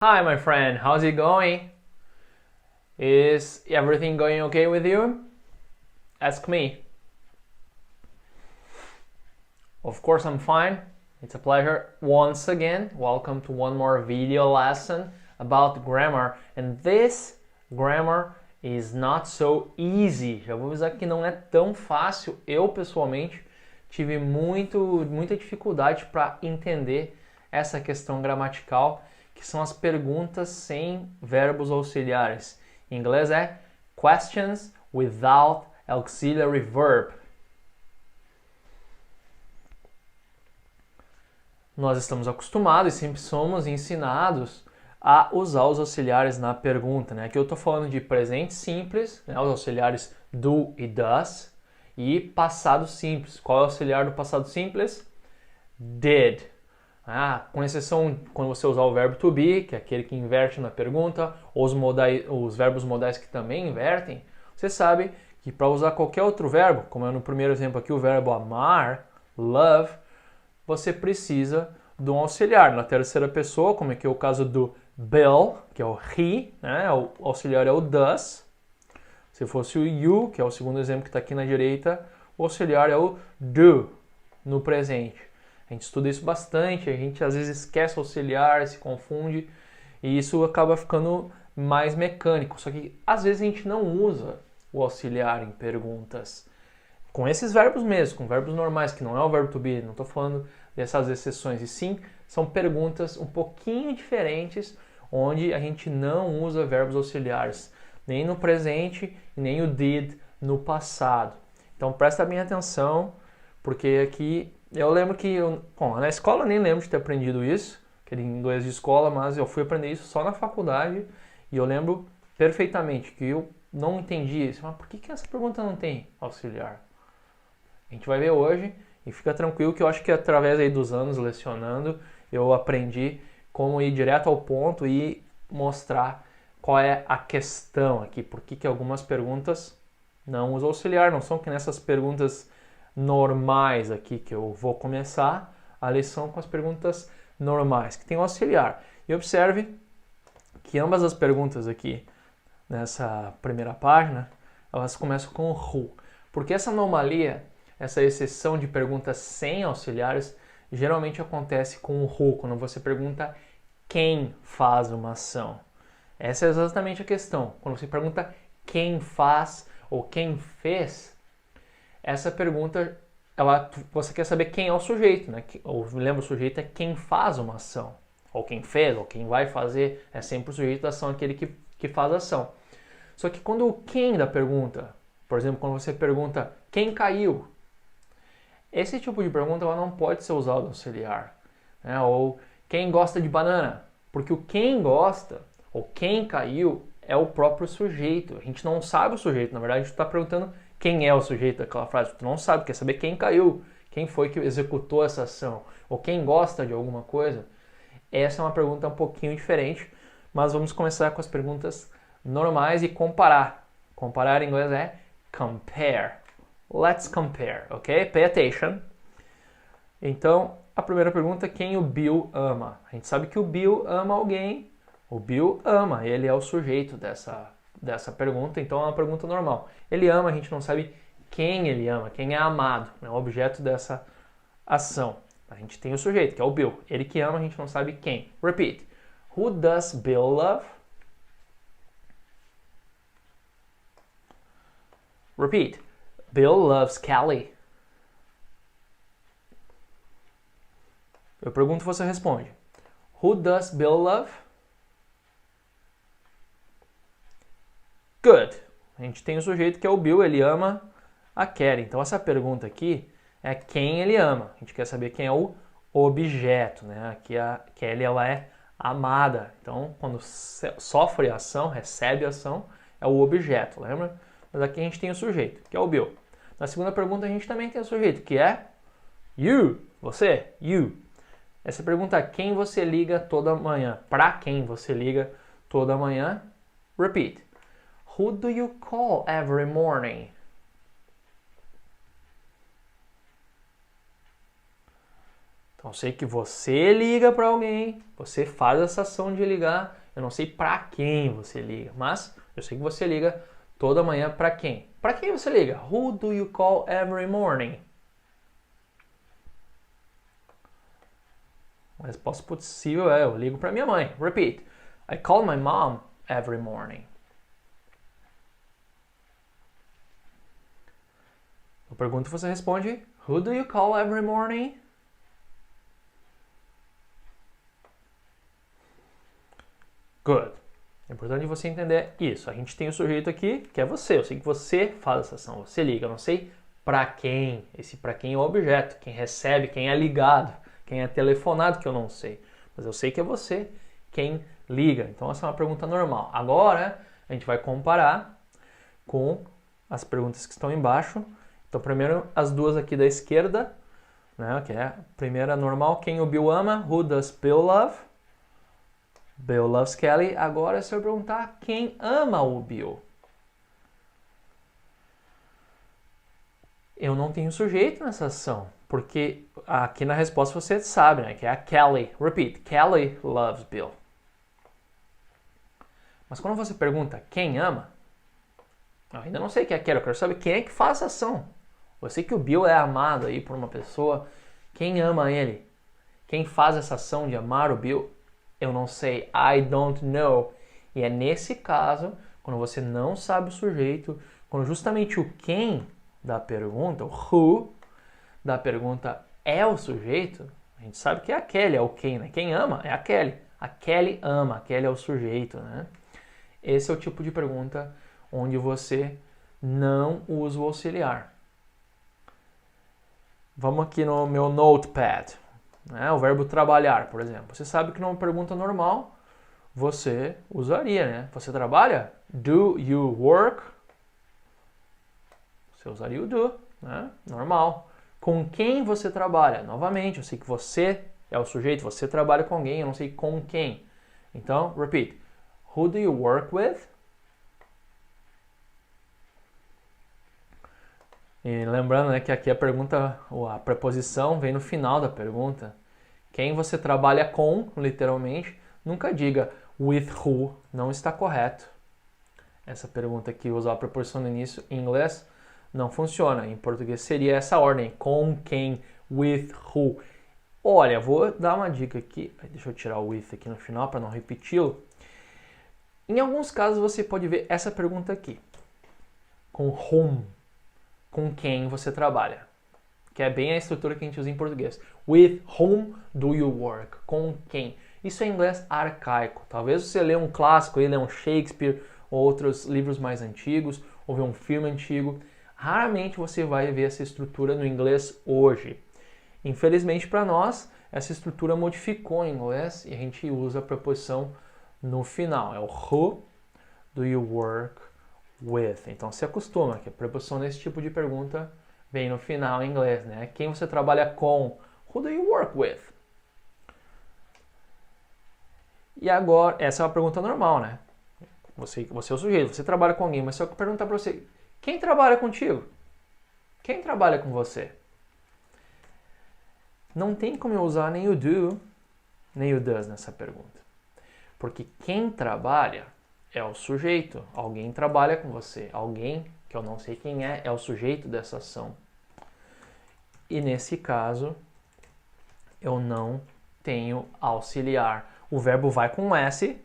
Hi, my friend, how's it going? Is everything going okay with you? Ask me. Of course, I'm fine. It's a pleasure once again. Welcome to one more video lesson about grammar. And this grammar is not so easy. Já vou avisar que não é tão fácil. Eu, pessoalmente, tive muita dificuldade para entender essa questão gramatical, que são as perguntas sem verbos auxiliares. Em inglês é questions without auxiliary verb. Nós estamos acostumados e sempre somos ensinados a usar os auxiliares na pergunta, né? Aqui eu estou falando de presente simples, né? Os auxiliares do e does, e passado simples. Qual é o auxiliar do passado simples? Did. Com exceção quando você usar o verbo to be, que é aquele que inverte na pergunta, ou os verbos modais que também invertem, você sabe que para usar qualquer outro verbo, como é no primeiro exemplo aqui o verbo amar, love, você precisa de um auxiliar. Na terceira pessoa, como aqui é o caso do Bill, que é o he, né? O auxiliar é o does. Se fosse o you, que é o segundo exemplo que está aqui na direita, o auxiliar é o do, no presente. A gente estuda isso bastante, a gente às vezes esquece o auxiliar, se confunde, e isso acaba ficando mais mecânico. Só que às vezes a gente não usa o auxiliar em perguntas. Com esses verbos mesmo, com verbos normais, que não é o verbo to be, não estou falando dessas exceções, e sim são perguntas um pouquinho diferentes, onde a gente não usa verbos auxiliares, nem no presente, nem o did no passado. Então presta bem atenção, porque aqui eu lembro que, na escola eu nem lembro de ter aprendido isso, aquele inglês de escola, mas eu fui aprender isso só na faculdade, e eu lembro perfeitamente que eu não entendi isso. Mas por que essa pergunta não tem auxiliar? A gente vai ver hoje, e fica tranquilo que eu acho que através aí dos anos lecionando, eu aprendi como ir direto ao ponto e mostrar qual é a questão aqui, por que algumas perguntas não usam auxiliar, não são que nessas perguntas normais aqui que eu vou começar a lição com as perguntas normais, que tem o auxiliar. E observe que ambas as perguntas aqui nessa primeira página, elas começam com who. Porque essa anomalia, essa exceção de perguntas sem auxiliares, geralmente acontece com o who, quando você pergunta quem faz uma ação. Essa é exatamente a questão. Quando você pergunta quem faz ou quem fez, essa pergunta, você quer saber quem é o sujeito, né? Lembra, o sujeito é quem faz uma ação, ou quem fez, ou quem vai fazer, é sempre o sujeito da ação, aquele que faz a ação. Só que quando o quem da pergunta, por exemplo, quando você pergunta quem caiu, esse tipo de pergunta ela não pode ser usado auxiliar, né? Ou quem gosta de banana, porque o quem gosta, ou quem caiu, é o próprio sujeito. A gente não sabe o sujeito, na verdade a gente está perguntando quem é o sujeito daquela frase. Tu não sabe, quer saber quem caiu, quem foi que executou essa ação, ou quem gosta de alguma coisa. Essa é uma pergunta um pouquinho diferente, mas vamos começar com as perguntas normais e comparar. Comparar em inglês é compare. Let's compare, ok? Pay attention. Então, a primeira pergunta, quem o Bill ama? A gente sabe que o Bill ama alguém, o Bill ama, ele é o sujeito dessa pergunta, então é uma pergunta normal. Ele ama, a gente não sabe quem ele ama, quem é amado, é o objeto dessa ação. A gente tem o sujeito, que é o Bill. Ele que ama, a gente não sabe quem. Repeat. Who does Bill love? Repeat. Bill loves Kelly. Eu pergunto, você responde. Who does Bill love? Good. A gente tem o sujeito que é o Bill, ele ama a Kelly. Então essa pergunta aqui é quem ele ama. A gente quer saber quem é o objeto, né? Aqui a Kelly ela é amada. Então quando sofre a ação, recebe a ação, é o objeto, lembra? Mas aqui a gente tem o sujeito, que é o Bill. Na segunda pergunta a gente também tem o sujeito, que é you, você, you. Essa pergunta é quem você liga toda manhã? Para quem você liga toda manhã? Repeat. Who do you call every morning? Então eu sei que você liga para alguém, você faz essa ação de ligar, eu não sei para quem você liga, mas eu sei que você liga toda manhã para quem? Para quem você liga? Who do you call every morning? A resposta possível é eu ligo para minha mãe. Repeat. I call my mom every morning. Eu pergunto e você responde Who do you call every morning? Good. É importante você entender isso. A gente tem o sujeito aqui, que é você. Eu sei que você faz essa ação, você liga. Eu não sei para quem. Esse para quem é o objeto. Quem recebe, quem é ligado, quem é telefonado, que eu não sei. Mas eu sei que é você quem liga. Então essa é uma pergunta normal. Agora a gente vai comparar com as perguntas que estão embaixo. Então primeiro as duas aqui da esquerda, né, que é a primeira normal. Quem o Bill ama? Who does Bill love? Bill loves Kelly. Agora se eu perguntar quem ama o Bill. Eu não tenho sujeito nessa ação, porque aqui na resposta você sabe, né, que é a Kelly. Repeat. Kelly loves Bill. Mas quando você pergunta quem ama, eu ainda não sei quem é Kelly, eu quero saber quem é que faz a ação. Eu sei que o Bill é amado aí por uma pessoa. Quem ama ele? Quem faz essa ação de amar o Bill? Eu não sei. I don't know. E é nesse caso, quando você não sabe o sujeito, quando justamente o quem da pergunta, o who da pergunta é o sujeito, a gente sabe que é a Kelly, é o quem, né? Quem ama é a Kelly. A Kelly ama, a Kelly é o sujeito, né? Esse é o tipo de pergunta onde você não usa o auxiliar. Vamos aqui no meu notepad. O verbo trabalhar, por exemplo. Você sabe que numa pergunta normal, você usaria, né? Você trabalha? Do you work? Você usaria o do, né? Normal. Com quem você trabalha? Novamente, eu sei que você é o sujeito, você trabalha com alguém, eu não sei com quem. Então, repeat. Who do you work with? E lembrando, né, que aqui a pergunta, a preposição vem no final da pergunta. Quem você trabalha com, literalmente, nunca diga with who, não está correto. Essa pergunta aqui, usar a preposição no início, em inglês, não funciona. Em português seria essa ordem, com quem, with who. Olha, vou dar uma dica aqui, deixa eu tirar o with aqui no final para não repeti-lo. Em alguns casos você pode ver essa pergunta aqui, com whom, com quem você trabalha. Que é bem a estrutura que a gente usa em português. With whom do you work? Com quem? Isso é inglês arcaico. Talvez você lê um clássico, lê um Shakespeare, ou outros livros mais antigos, ou vê um filme antigo. Raramente você vai ver essa estrutura no inglês hoje. Infelizmente para nós, essa estrutura modificou em inglês e a gente usa a preposição no final. É o who do you work with. Então se acostuma que a preposição nesse tipo de pergunta vem no final em inglês, né? Quem você trabalha com? Who do you work with? E agora, essa é uma pergunta normal, né? Você é o sujeito, você trabalha com alguém, mas se eu perguntar para você, quem trabalha contigo? Quem trabalha com você? Não tem como eu usar nem o do, nem o does nessa pergunta. Porque quem trabalha é o sujeito. Alguém trabalha com você. Alguém, que eu não sei quem é o sujeito dessa ação. E nesse caso, eu não tenho auxiliar. O verbo vai com S,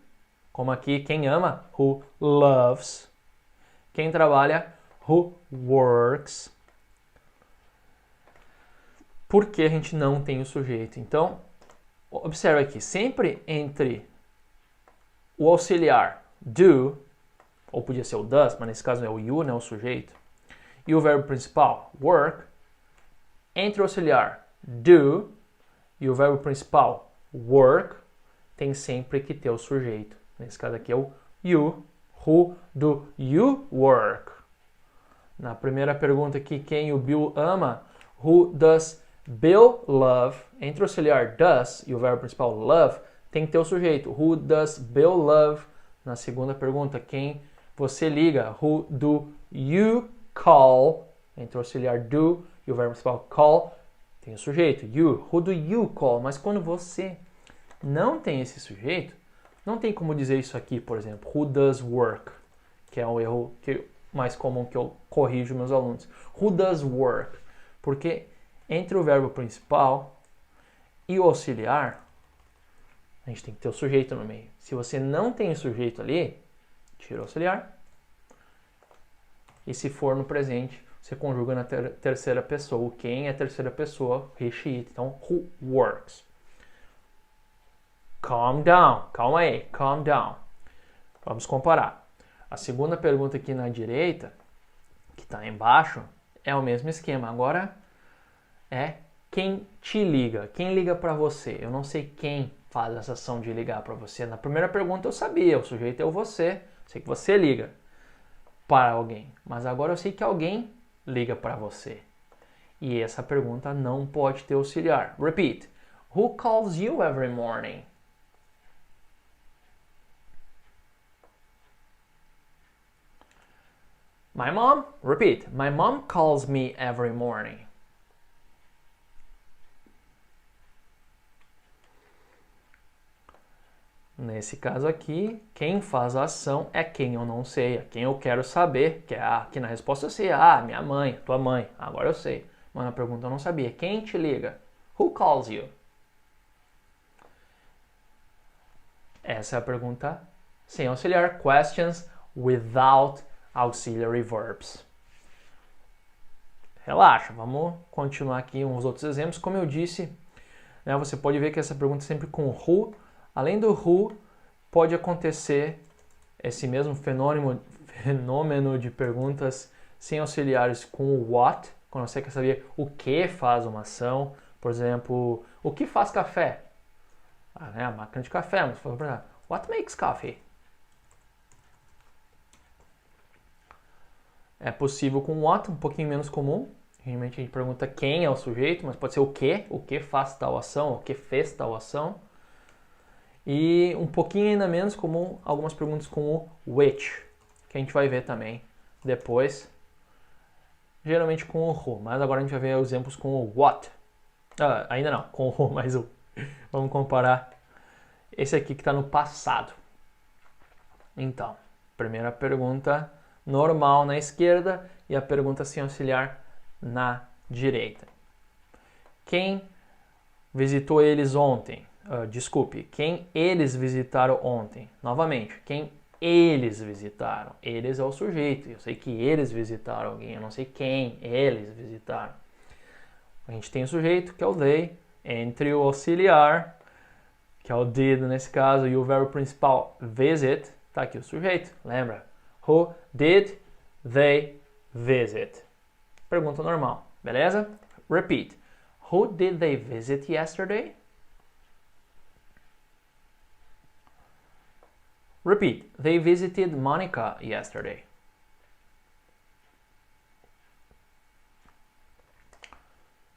como aqui, quem ama, who loves. Quem trabalha, who works. Por que a gente não tem o sujeito? Então, observe aqui, sempre entre o auxiliar do, ou podia ser o does, mas nesse caso é o you, né, o sujeito, e o verbo principal, work, entre o auxiliar do e o verbo principal, work, tem sempre que ter o sujeito. Nesse caso aqui é o you. Who do you work? Na primeira pergunta aqui, quem o Bill ama? Who does Bill love? Entre o auxiliar does e o verbo principal love, tem que ter o sujeito. Who does Bill love? Na segunda pergunta, quem você liga? Who do you call? Entre o auxiliar do e o verbo principal call, tem o sujeito, you. Who do you call? Mas quando você não tem esse sujeito, não tem como dizer isso aqui, por exemplo, who does work, que é o erro mais comum que eu corrijo meus alunos. Who does work? Porque entre o verbo principal e o auxiliar, a gente tem que ter o sujeito no meio. Se você não tem o sujeito ali, tira o auxiliar. E se for no presente, você conjuga na terceira pessoa. O quem é terceira pessoa, he, she, it. Então, who works. Calm down. Calma aí. Calm down. Vamos comparar. A segunda pergunta aqui na direita, que está embaixo, é o mesmo esquema. Agora é quem te liga. Quem liga para você? Eu não sei quem faz essa ação de ligar para você. Na primeira pergunta eu sabia. O sujeito é o você. Sei que você liga para alguém. Mas agora eu sei que alguém liga para você. E essa pergunta não pode ter auxiliar. Repeat. Who calls you every morning? My mom. Repeat. My mom calls me every morning. Nesse caso aqui, quem faz a ação é quem eu não sei, é quem eu quero saber, que é aqui na resposta eu sei, minha mãe, tua mãe, agora eu sei. Mas na pergunta eu não sabia. Quem te liga? Who calls you? Essa é a pergunta sem auxiliar. Questions without auxiliary verbs. Relaxa, vamos continuar aqui uns outros exemplos. Como eu disse, né, você pode ver que essa pergunta é sempre com who. Além do who, pode acontecer esse mesmo fenômeno de perguntas sem auxiliares com o what, quando você quer saber o que faz uma ação. Por exemplo, o que faz café? A máquina de café. Mas por exemplo, what makes coffee? É possível com what, um pouquinho menos comum. Realmente a gente pergunta quem é o sujeito, mas pode ser o que faz tal ação, o que fez tal ação. E um pouquinho ainda menos comum, algumas perguntas com o which, que a gente vai ver também depois. Geralmente com o who, mas agora a gente vai ver exemplos com o what. Ainda não, com o who, mas o. Vamos comparar esse aqui que está no passado. Então, primeira pergunta normal na esquerda e a pergunta sem auxiliar na direita. Quem visitou eles ontem? Desculpe, quem eles visitaram ontem? Novamente, quem eles visitaram? Eles é o sujeito. Eu sei que eles visitaram alguém, eu não sei quem eles visitaram. A gente tem o sujeito, que é o they, entre o auxiliar, que é o did nesse caso, e o verbo principal visit, tá aqui o sujeito, lembra? Who did they visit? Pergunta normal, beleza? Repeat. Who did they visit yesterday? Repeat. They visited Monica yesterday.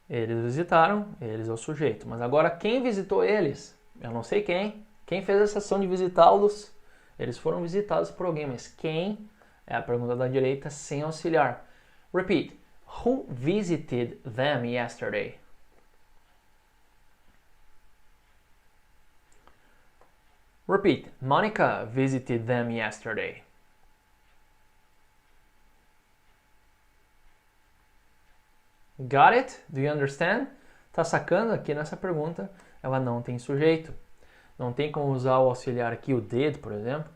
Eles visitaram, eles é o sujeito. Mas agora quem visitou eles? Eu não sei quem. Quem fez essa ação de visitá-los? Eles foram visitados por alguém, mas quem? É a pergunta da direita sem auxiliar. Repeat. Who visited them yesterday? Repeat. Monica visited them yesterday. Got it? Do you understand? Tá sacando aqui nessa pergunta? Ela não tem sujeito. Não tem como usar o auxiliar aqui, o did, por exemplo.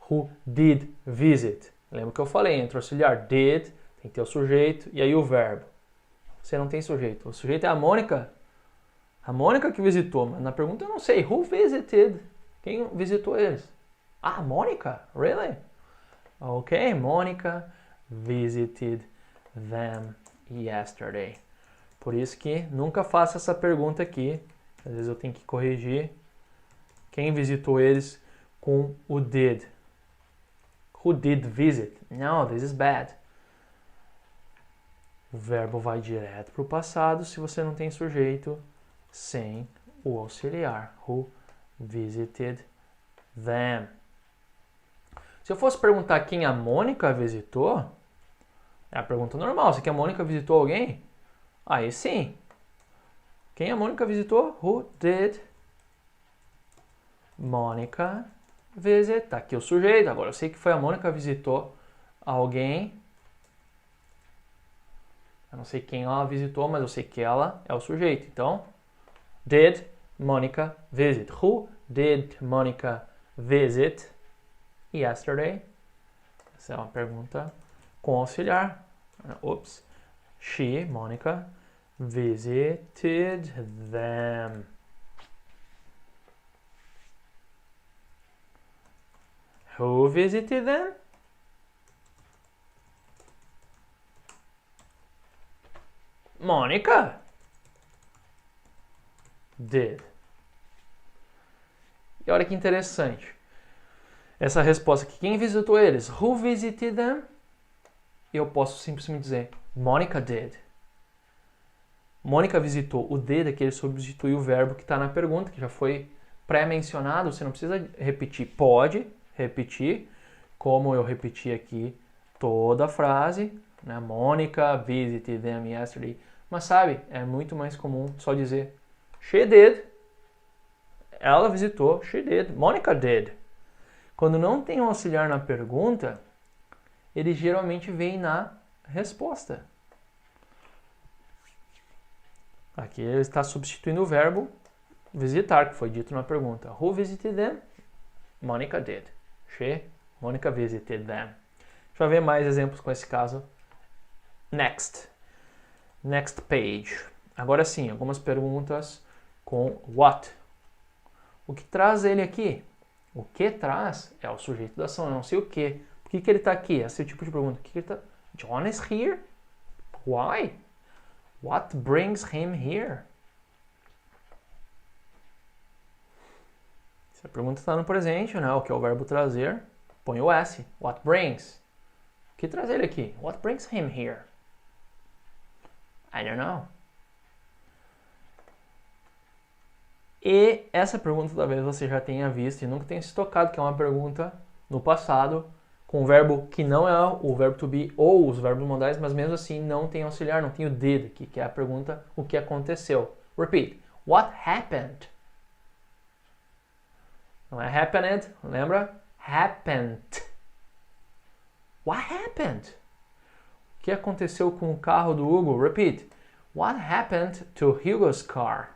Who did visit? Lembra que eu falei, entre o auxiliar did, tem que ter o sujeito, e aí o verbo. Você não tem sujeito. O sujeito é a Mônica. A Mônica que visitou, mas na pergunta eu não sei. Who visited? Quem visitou eles? Mônica? Really? Ok, Mônica visited them yesterday. Por isso que nunca faça essa pergunta aqui. Às vezes eu tenho que corrigir. Quem visitou eles com o did? Who did visit? No, this is bad. O verbo vai direto para o passado se você não tem sujeito sem o auxiliar. Who visited them? Se eu fosse perguntar quem a Mônica visitou, é a pergunta normal. Se que a Mônica visitou alguém, aí sim. Quem a Mônica visitou? Who did Mônica visit? Tá aqui o sujeito. Agora eu sei que foi a Mônica visitou alguém. Eu não sei quem ela visitou, mas eu sei que ela é o sujeito. Então, did Mônica visit? Who did Mônica visit yesterday? Essa é uma pergunta com auxiliar. Oops. She, Mônica, visited them. Who visited them? Mônica did. E olha que interessante. Essa resposta aqui, quem visitou eles? Who visited them? E eu posso simplesmente dizer, Mônica did. Mônica visitou. O did aqui, ele substitui o verbo que está na pergunta, que já foi pré-mencionado. Você não precisa repetir. Pode repetir, como eu repeti aqui toda a frase. Né? Mônica visited them yesterday. Mas sabe, é muito mais comum só dizer she did. Ela visitou, she did. Mônica did. Quando não tem um auxiliar na pergunta, ele geralmente vem na resposta. Aqui ele está substituindo o verbo visitar, que foi dito na pergunta. Who visited them? Mônica did. Mônica visited them. Deixa eu ver mais exemplos com esse caso. Next page. Agora sim, algumas perguntas com what. O que traz ele aqui? O que traz é o sujeito da ação, eu não sei o que. Por que ele está aqui? Esse é o tipo de pergunta. Por que ele está? John is here? Why? What brings him here? Se a pergunta está no presente, né, o que é o verbo trazer, põe o S. What brings? O que traz ele aqui? What brings him here? I don't know. E essa pergunta talvez você já tenha visto e nunca tenha se tocado, que é uma pergunta no passado com um verbo que não é o verbo to be ou os verbos modais, mas mesmo assim não tem auxiliar, não tem o did aqui, que é a pergunta o que aconteceu. Repeat. What happened? Não é happened, lembra? Happened. What happened? O que aconteceu com o carro do Hugo? Repeat. What happened to Hugo's car?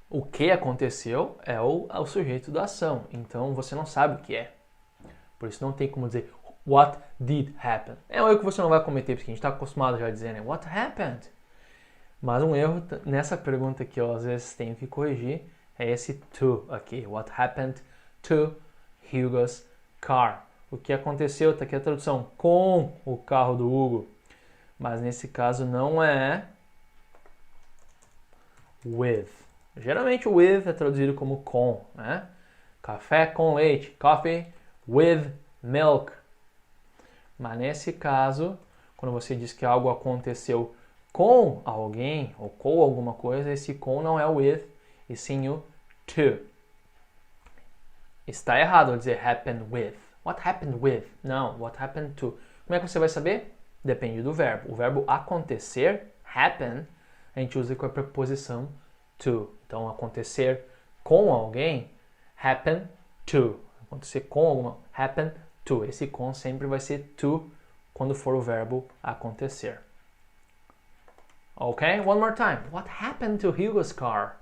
O que aconteceu é o sujeito da ação, então você não sabe o que é. Por isso não tem como dizer what did happen. É um erro que você não vai cometer, porque a gente está acostumado já a dizer, né? What happened? Mas um erro nessa pergunta que eu às vezes tenho que corrigir é esse to aqui. What happened to Hugo's car? O que aconteceu, está aqui a tradução, com o carro do Hugo. Mas nesse caso não é with. Geralmente o with é traduzido como com, né? Café com leite, coffee with milk. Mas nesse caso, quando você diz que algo aconteceu com alguém ou com alguma coisa, esse com não é o with, e sim o to. Está errado dizer happened with. What happened with? Não, what happened to. Como é que você vai saber? Depende do verbo. O verbo acontecer, happen, a gente usa com a preposição to. Então, acontecer com alguém, happen to. Acontecer com alguma, happen to. Esse com sempre vai ser to quando for o verbo acontecer. Ok? One more time. What happened to Hugo's car?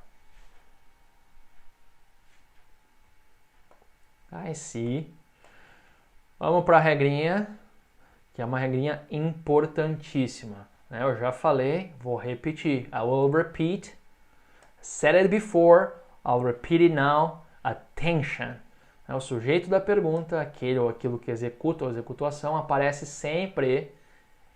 I see. Vamos para a regrinha, que é uma regrinha importantíssima. Eu já falei, vou repetir. I will repeat. Said it before, I'll repeat it now. Attention. O sujeito da pergunta, aquele ou aquilo que executa ou executou a ação, aparece sempre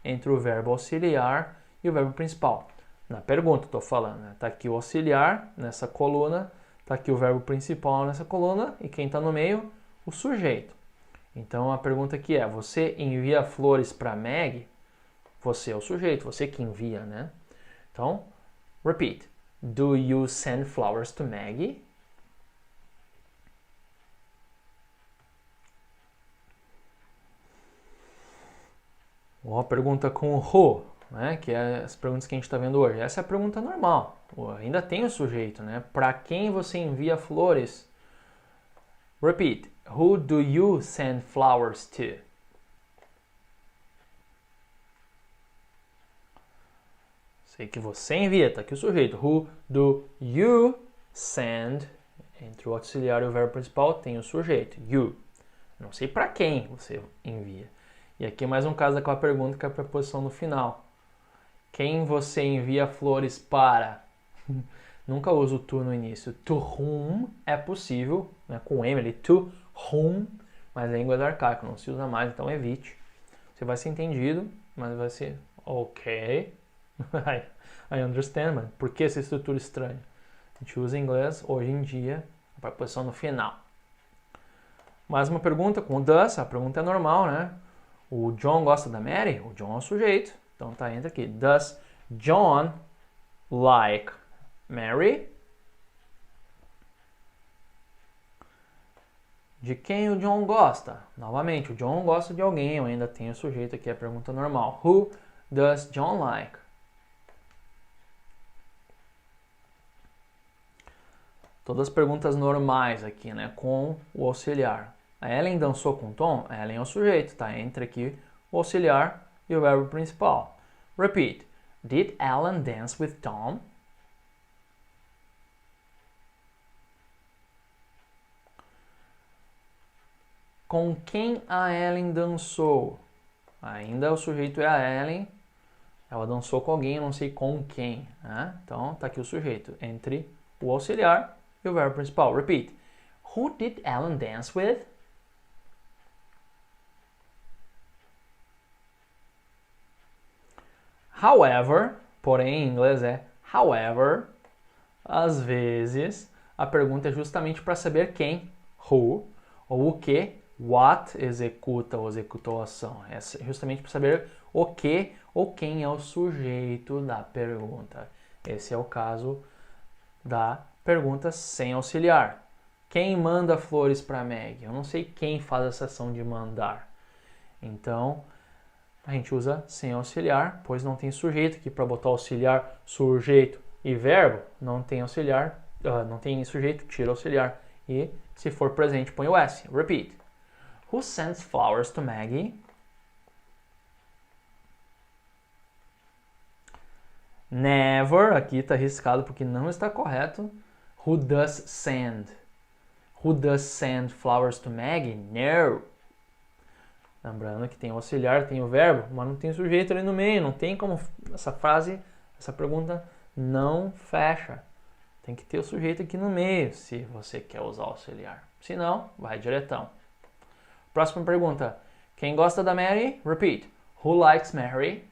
entre o verbo auxiliar e o verbo principal. Na pergunta estou falando. Está aqui o auxiliar nessa coluna, está aqui o verbo principal nessa coluna e quem está no meio? O sujeito. Então a pergunta aqui é, você envia flores para Meg? Você é o sujeito, você que envia, né? Então, repeat. Do you send flowers to Maggie? Ou a pergunta com who, né? Que é as perguntas que a gente está vendo hoje. Essa é a pergunta normal. Ainda tem o sujeito, né? Para quem você envia flores? Repeat. Who do you send flowers to? Sei que você envia, tá aqui o sujeito. Who do you send? Entre o auxiliar e o verbo principal tem o sujeito, you. Não sei para quem você envia. E aqui mais um caso daquela pergunta que é a preposição no final. Quem você envia flores para? Nunca uso o to no início. To whom é possível, né, com M ali, to whom, mas é inglês arcaico, não se usa mais, então evite. Você vai ser entendido, mas vai ser ok. I understand, mas por que essa estrutura estranha? A gente usa em inglês, hoje em dia, a preposição no final. Mais uma pergunta com o does, a pergunta é normal, né? O John gosta da Mary? O John é o sujeito, então tá, entra aqui. Does John like Mary? De quem o John gosta? Novamente, o John gosta de alguém, eu ainda tenho o sujeito aqui, a pergunta normal. Who does John like? Todas as perguntas normais aqui, né? Com o auxiliar. A Ellen dançou com Tom? A Ellen é o sujeito, tá? Entre aqui o auxiliar e o verbo principal. Repeat. Did Ellen dance with Tom? Com quem a Ellen dançou? Ainda o sujeito é a Ellen. Ela dançou com alguém, eu não sei com quem. Né? Então, tá aqui o sujeito. Entre o auxiliar e o verbo principal. Repeat. Who did Ellen dance with? However, porém em inglês é however, às vezes a pergunta é justamente para saber quem, who, ou o que, what, executa ou executou a ação. É justamente para saber o que ou quem é o sujeito da pergunta. Esse é o caso da pergunta sem auxiliar. Quem manda flores para Meg? Eu não sei quem faz essa ação de mandar. Então, a gente usa sem auxiliar, pois não tem sujeito aqui para botar auxiliar, sujeito e verbo. Não tem auxiliar, não tem sujeito, tira auxiliar. E se for presente, põe o S. Repeat. Who sends flowers to Maggie? Never, aqui está arriscado porque não está correto. Who does send? Who does send flowers to Maggie? No. Lembrando que tem o auxiliar, tem o verbo, mas não tem sujeito ali no meio. Não tem como essa frase, essa pergunta não fecha. Tem que ter o sujeito aqui no meio, se você quer usar o auxiliar. Se não, vai diretão. Próxima pergunta. Quem gosta da Mary? Repeat. Who likes Mary?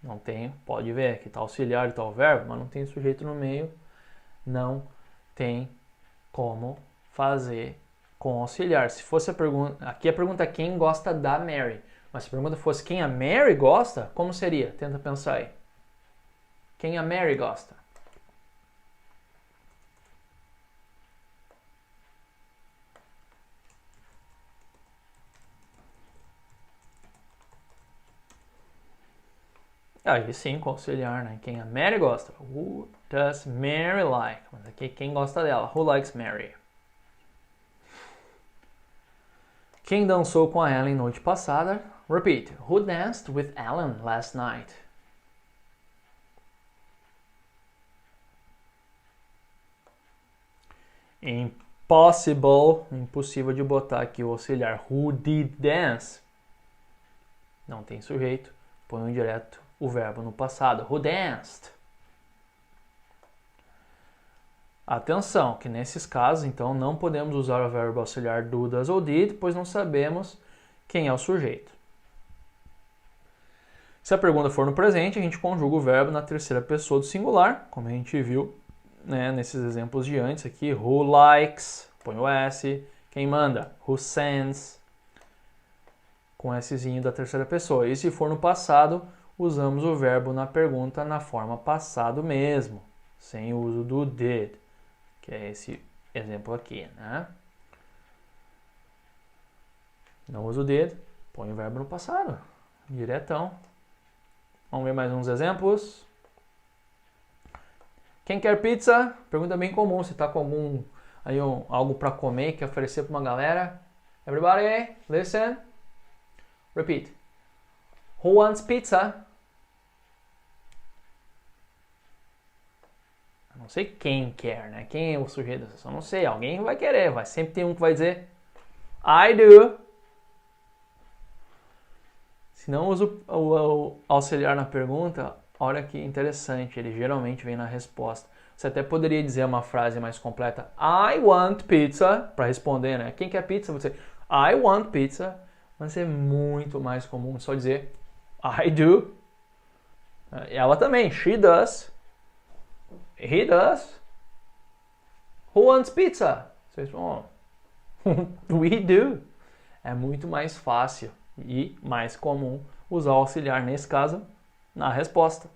Não tem, pode ver que está auxiliar e está o verbo, mas não tem sujeito no meio. Não tem como fazer com auxiliar. Se fosse a pergunta, aqui a pergunta é quem gosta da Mary, mas se a pergunta fosse quem a Mary gosta, como seria? Tenta pensar aí. Quem a Mary gosta? Aí sim, com auxiliar, né? Quem a Mary gosta. Who does Mary like? Mas aqui quem gosta dela. Who likes Mary? Quem dançou com a Ellen noite passada? Repeat. Who danced with Ellen last night? Impossible. Impossível de botar aqui o auxiliar. Who did dance? Não tem sujeito. Põe direto o verbo no passado. Who danced? Atenção, que nesses casos, então, não podemos usar o verbo auxiliar do, does ou did, pois não sabemos quem é o sujeito. Se a pergunta for no presente, a gente conjuga o verbo na terceira pessoa do singular, como a gente viu, né, nesses exemplos de antes aqui. Who likes, põe o S. Quem manda? Who sends, com Szinho da terceira pessoa. E se for no passado, usamos o verbo na pergunta na forma passado mesmo, sem o uso do did, que é esse exemplo aqui, né? não usa o did, põe o verbo no passado. Diretão. Vamos ver mais uns exemplos. Quem quer pizza? Pergunta bem comum. Você está com algo para comer, quer oferecer para uma galera. Everybody, listen. Repeat. Who wants pizza? Eu não sei quem quer, né? Quem é o sujeito? Eu só não sei. Alguém vai querer. Sempre tem um que vai dizer I do. Se não usa o auxiliar na pergunta, olha que interessante. Ele geralmente vem na resposta. Você até poderia dizer uma frase mais completa. I want pizza. Para responder, né? Quem quer pizza? Você I want pizza. Mas é muito mais comum só dizer I do. Ela também. She does. He does. Who wants pizza? Vocês vão. We do. É muito mais fácil e mais comum usar o auxiliar, nesse caso, na resposta.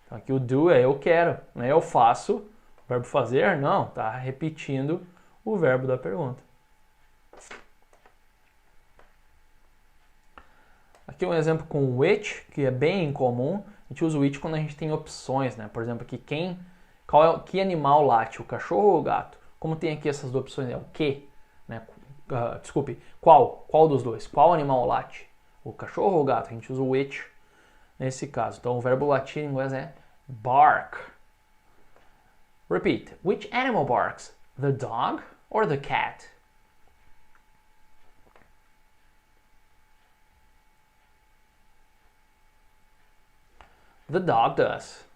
Então aqui o do é eu quero, né? Eu faço. O verbo fazer, não. Está repetindo o verbo da pergunta. Aqui um exemplo com which, que é bem incomum. A gente usa o which quando a gente tem opções, né? Por exemplo, aqui que animal late, o cachorro ou o gato? Como tem aqui essas duas opções, é o que, né? Desculpe, qual dos dois? Qual animal late? O cachorro ou o gato? A gente usa o which nesse caso. Então o verbo latir em inglês é bark. Repeat. Which animal barks? The dog or the cat? The dog does.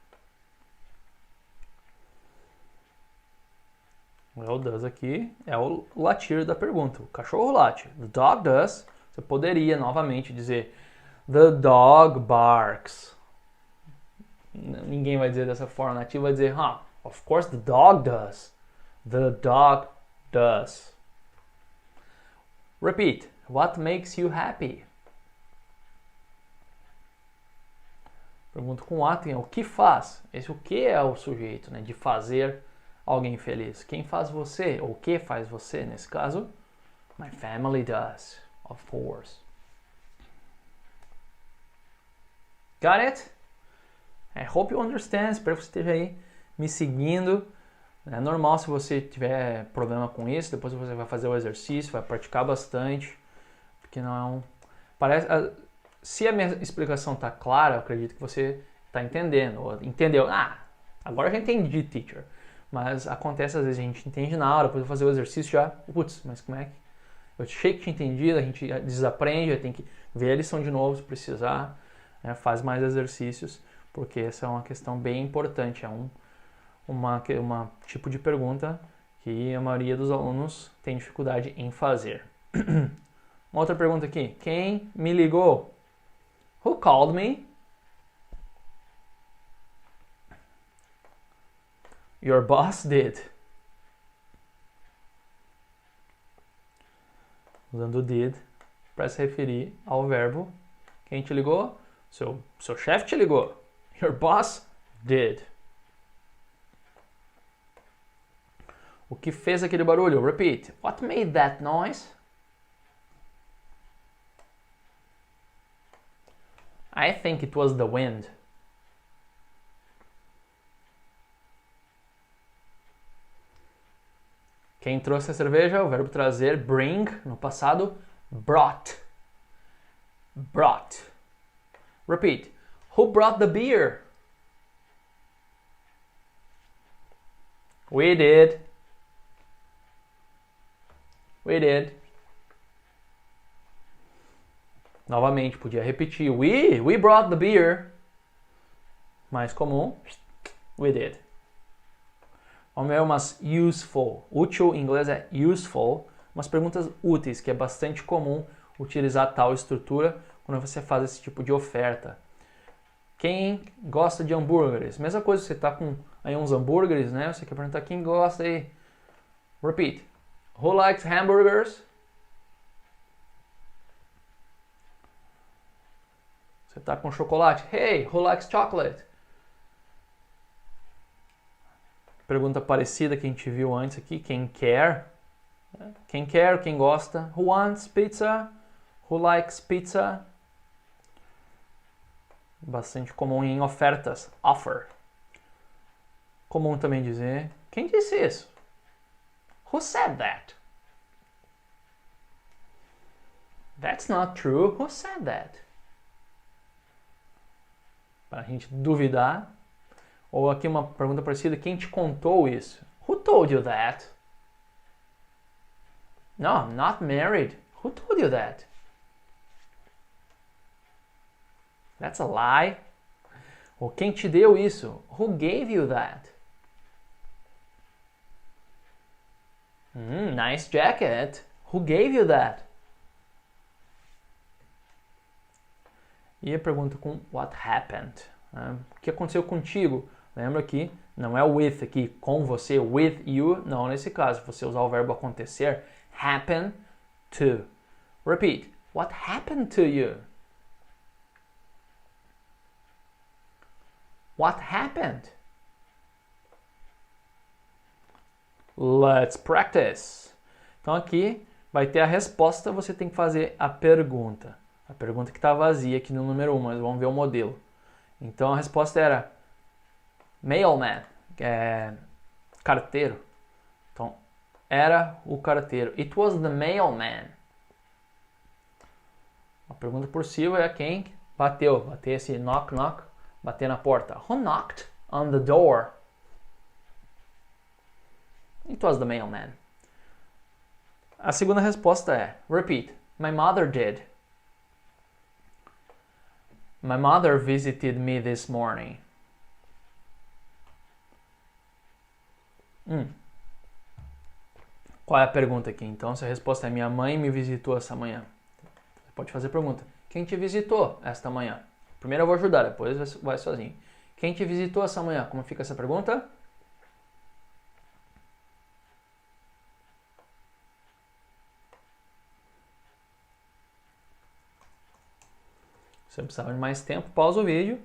O does aqui é o latir da pergunta. O cachorro late. The dog does. Você poderia novamente dizer the dog barks. Ninguém vai dizer dessa forma nativa, vai dizer of course the dog does. The dog does. Repeat. What makes you happy? Pergunta com a tem o que faz. Esse o que é o sujeito, né? De fazer alguém feliz. Quem faz você? Ou o que faz você, nesse caso? My family does, of course. Got it? I hope you understand. Espero que você esteja aí me seguindo. É normal se você tiver problema com isso. Depois você vai fazer o exercício, vai praticar bastante. Porque não... Se a minha explicação está clara, eu acredito que você está entendendo. Ou entendeu? Agora eu já entendi, teacher. Mas acontece, às vezes, a gente entende na hora, depois eu fazer o exercício já, mas como é que... Eu achei que tinha entendido, a gente desaprende, tem que ver a lição de novo se precisar, né? Faz mais exercícios, porque essa é uma questão bem importante, é uma tipo de pergunta que a maioria dos alunos tem dificuldade em fazer. Uma outra pergunta aqui, quem me ligou? Who called me? Your boss did. Usando o did para se referir ao verbo. Quem te ligou? Seu chefe te ligou. Your boss did. O que fez aquele barulho? Repeat. What made that noise? I think it was the wind. Quem trouxe a cerveja? O verbo trazer, bring, no passado, brought. Brought. Repeat. Who brought the beer? We did. We did. Novamente, podia repetir. We brought the beer. Mais comum. We did. Vamos ver umas useful. Útil em inglês é useful. Umas perguntas úteis, que é bastante comum utilizar tal estrutura quando você faz esse tipo de oferta. Quem gosta de hambúrgueres? Mesma coisa, você está com aí uns hambúrgueres, né? Você quer perguntar quem gosta aí. Repeat. Who likes hamburgers? Você está com chocolate. Hey, who likes chocolate? Pergunta parecida que a gente viu antes aqui. Quem quer? Quem quer, quem gosta? Who wants pizza? Who likes pizza? Bastante comum em ofertas. Offer. Comum também dizer. Quem disse isso? Who said that? That's not true. Who said that? Para a gente duvidar. Ou aqui uma pergunta parecida. Quem te contou isso? Who told you that? No, I'm not married. Who told you that? That's a lie. Ou quem te deu isso? Who gave you that? Nice jacket. Who gave you that? E a pergunta com what happened? O que aconteceu contigo? Lembra que não é with aqui, com você, with you. Não, nesse caso, você usar o verbo acontecer, happen to. Repeat. What happened to you? What happened? Let's practice. Então aqui vai ter a resposta, você tem que fazer a pergunta. A pergunta que está vazia aqui no número 1, mas vamos ver o modelo. Então a resposta era mailman, que é carteiro. Então, era o carteiro. It was the mailman. A pergunta possível é quem bateu. Bater esse knock, knock. Bater na porta. Who knocked on the door? It was the mailman. A segunda resposta é, repeat, my mother did. My mother visited me this morning. Qual é a pergunta aqui? Então, se a resposta é minha mãe me visitou essa manhã. Você pode fazer a pergunta. Quem te visitou esta manhã? Primeiro eu vou ajudar, depois vai sozinho. Quem te visitou essa manhã? Como fica essa pergunta? Se você precisar de mais tempo, pausa o vídeo.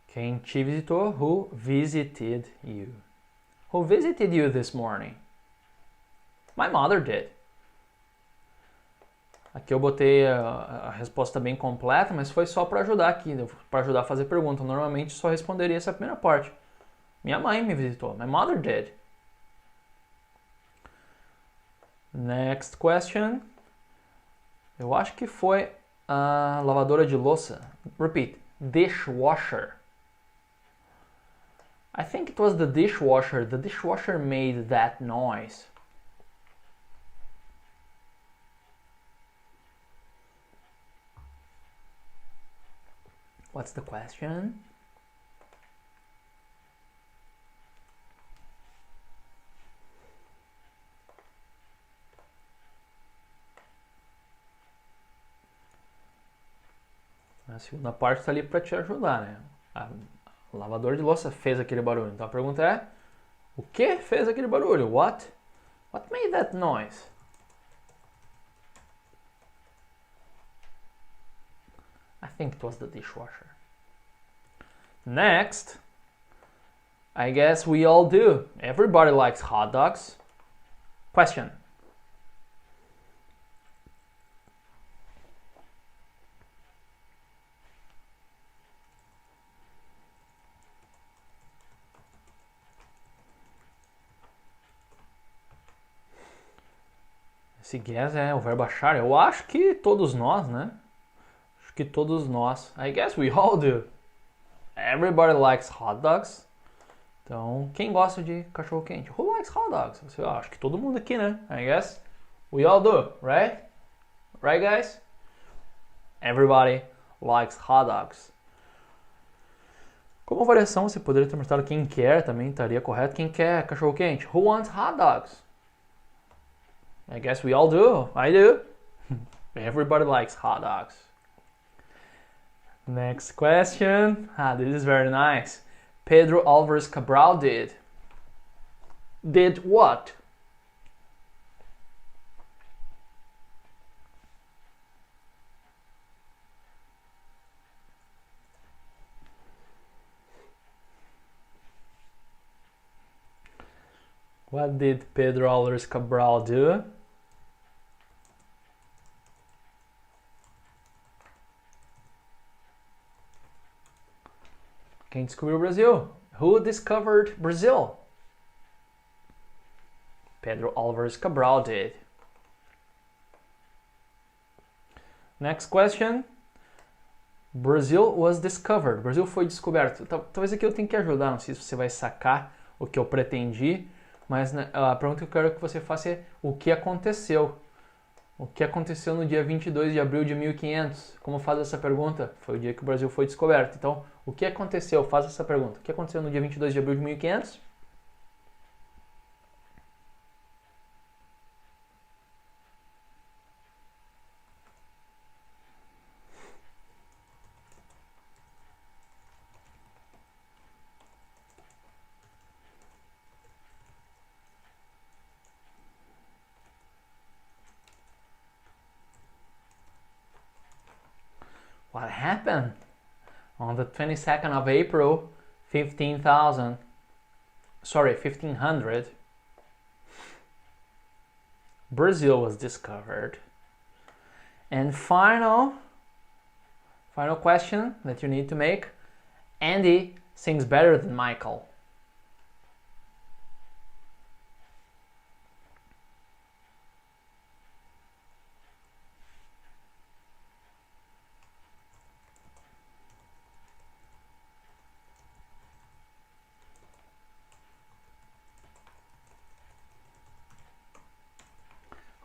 Quem te visitou? Who visited you? Who visited you this morning? My mother did. Aqui eu botei a resposta bem completa, mas foi só para ajudar aqui, para ajudar a fazer pergunta. Normalmente só responderia essa primeira parte. Minha mãe me visitou. My mother did. Next question. Eu acho que foi a lavadora de louça. Repeat. Dishwasher. I think it was the dishwasher. The dishwasher made that noise. What's the question? A segunda parte está ali para te ajudar, né? O lavador de louça fez aquele barulho. Então a pergunta é: o que fez aquele barulho? What made that noise? I think it was the dishwasher. Next, I guess we all do. Everybody likes hot dogs. Question. Esse guess é o verbo achar. Eu acho que todos nós, né? Acho que todos nós. I guess we all do. Everybody likes hot dogs. Então, quem gosta de cachorro quente? Who likes hot dogs? Eu acho que todo mundo aqui, né? I guess we all do, right? Right, guys? Everybody likes hot dogs. Como variação, você poderia ter mostrado quem quer, também estaria correto. Quem quer cachorro quente? Who wants hot dogs? I guess we all do. I do. Everybody likes hot dogs. Next question. This is very nice. Pedro Álvares Cabral did. Did what? What did Pedro Álvares Cabral do? Quem descobriu o Brasil? Who discovered Brazil? Pedro Álvares Cabral did. Next question. Brazil was discovered. Brasil foi descoberto. Talvez aqui eu tenha que ajudar, não sei se você vai sacar o que eu pretendi, mas a pergunta que eu quero que você faça é o que aconteceu? O que aconteceu no dia 22 de abril de 1500? Como faz essa pergunta? Foi o dia que o Brasil foi descoberto. Então, o que aconteceu? Faz essa pergunta. O que aconteceu no dia 22 de abril de 1500? What happened? On the 22nd of April, 1500, Brazil was discovered. And final question that you need to make. Andy sings better than Michael.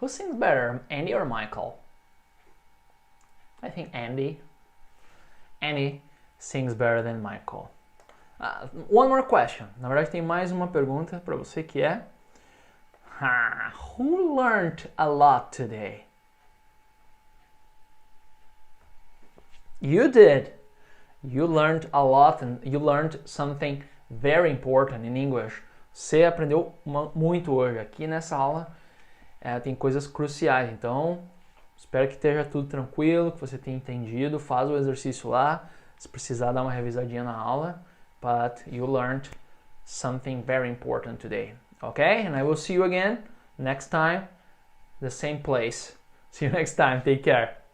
Who sings better, Andy or Michael? I think Andy. Andy sings better than Michael. One more question. Na verdade, tem mais uma pergunta para você que é: who learned a lot today? You did. You learned a lot and you learned something very important in English. Você aprendeu muito hoje. Aqui nessa aula tem coisas cruciais. Então, espero que esteja tudo tranquilo, que você tenha entendido. Faz o exercício lá. Se precisar, dar uma revisadinha na aula. But you learned something very important today. Okay? And I will see you again next time, the same place. See you next time. Take care.